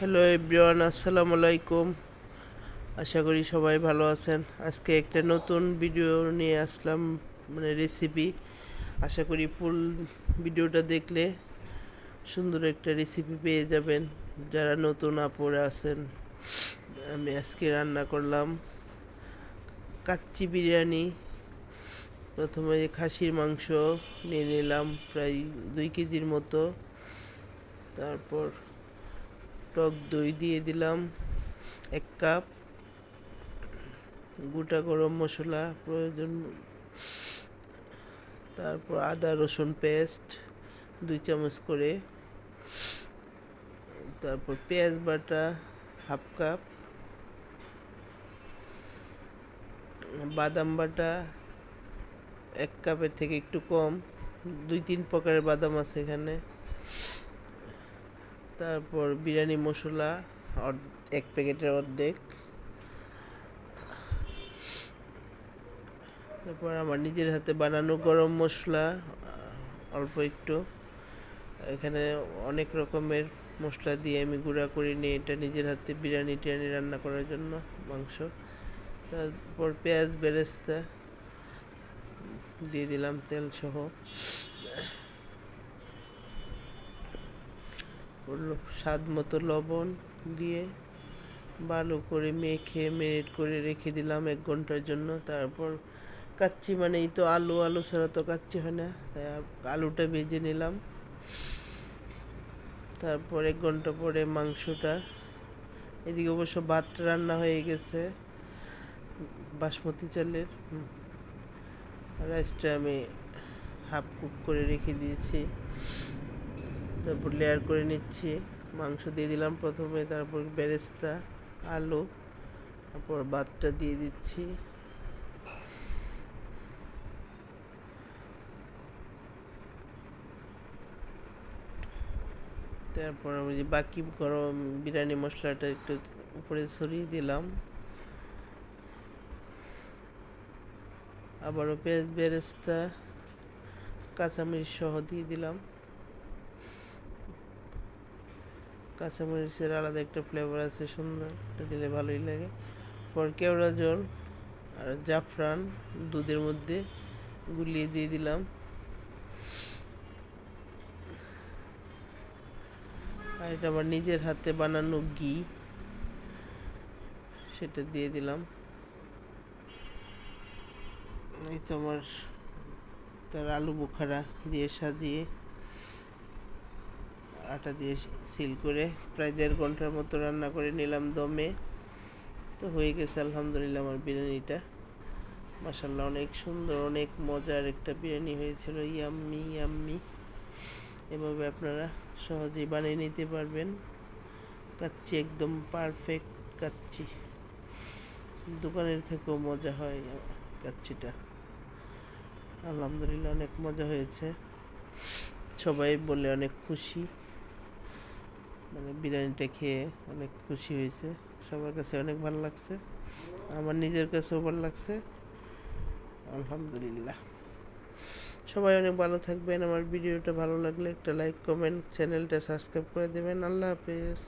Hello everyone, আসসালামু আলাইকুম। আশা করি সবাই ভালো আছেন। আজকে একটা নতুন ভিডিও নিয়ে আসলাম, মানে রেসিপি। আশা করি ফুল ভিডিওটা দেখলে সুন্দর একটা রেসিপি পেয়ে যাবেন। যারা নতুন আপুরা আছেন, আমি আজকে রান্না করলাম কাচ্চি বিরিয়ানি। প্রথমে খাসির মাংস নিয়ে নিলাম প্রায় 2 কেজির মতো। তারপর টক দই দিয়ে দিলাম 1 কাপ, গোটা গরম মশলা প্রয়োজন, তারপর আদা রসুন পেস্ট 2 চামচ করে, তারপর পেঁয়াজ বাটা 1/2 কাপ, বাদাম বাটা 1 কাপের থেকে একটু কম, 2-3 প্রকারের বাদাম আছে এখানে। তারপর বিরিয়ানি মশলা 1 প্যাকেটের অর্ধেক। তারপর আমার নিজের হাতে বানানো গরম মশলা অল্প একটু। এখানে অনেক রকমের মশলা দিয়ে আমি গুঁড়া করে নিয়ে এটা নিজের হাতে বিরিয়ানি টিরিয়ানি রান্না করার জন্য মাংস। তারপর পেঁয়াজ বেরেস্তা দিয়ে দিলাম তেল সহ। স্বাদ মতো লবণ দিয়ে ভালো করে মেখে মেরিনেট করে রেখে দিলাম 1 ঘন্টার জন্য। তারপর কাচ্চি মানেই তো আলু, আলু ছাড়া তো কাচ্চি হয় না, তাই আলুটা ভেজে নিলাম। তারপর 1 ঘন্টা পরে মাংসটা, এদিকে অবশ্য ভাত রান্না হয়ে গেছে বাসমতি চালের। রাইসটা আমি হাফ কুক করে রেখে দিয়েছি। তারপর লেয়ার করে নিচ্ছি। মাংস দিয়ে দিলাম প্রথমে, তারপর বেরেস্তা, আলু, তারপর ভাতটা দিয়ে দিচ্ছি। তারপর আমি যে বাকি গরম বিরিয়ানি মশলাটা একটু উপরে ছড়িয়ে দিলাম। আবারও পেঁয়াজ বেরেস্তা কাঁচামরিচ সহ দিয়ে দিলাম। কাঁচামরিচের আলাদা একটা ফ্লেভার আছে, সুন্দর, এটা দিলে ভালোই লাগে। পর কেওড়া জল আর জাফরান দুধের মধ্যে গুলিয়ে দিয়ে দিলাম। আর এটা আমার নিজের হাতে বানানো ঘি, সেটা দিয়ে দিলাম। এই তো আমার তার আলু বোখারা দিয়ে সাজিয়ে আটা দিয়ে সিল করে প্রায় 1.5 ঘন্টার মতো রান্না করে নিলাম দমে। তো হয়ে গেছে আলহামদুলিল্লাহ আমার বিরিয়ানিটা। মাশাআল্লাহ, অনেক সুন্দর, অনেক মজার একটা বিরিয়ানি হয়েছিল। Yummy yummy. এভাবে আপনারা সহজেই বানিয়ে নিতে পারবেন কাচ্চি, একদম পারফেক্ট কাচ্চি। দোকানের থেকেও মজা হয় কাচ্চিটা। আলহামদুলিল্লাহ, অনেক মজা হয়েছে। সবাই বলে অনেক খুশি, মানে বিরিয়ানিটা খেয়ে অনেক খুশি হয়েছে। সবার কাছে অনেক ভালো লাগছে, আমার নিজের কাছেও ভালো লাগছে। আলহামদুলিল্লাহ, সবাই অনেক ভালো থাকবেন। আমার ভিডিওটা ভালো লাগলে একটা লাইক, কমেন্ট, চ্যানেলটা সাবস্ক্রাইব করে দেবেন। আল্লাহ হাফেজ।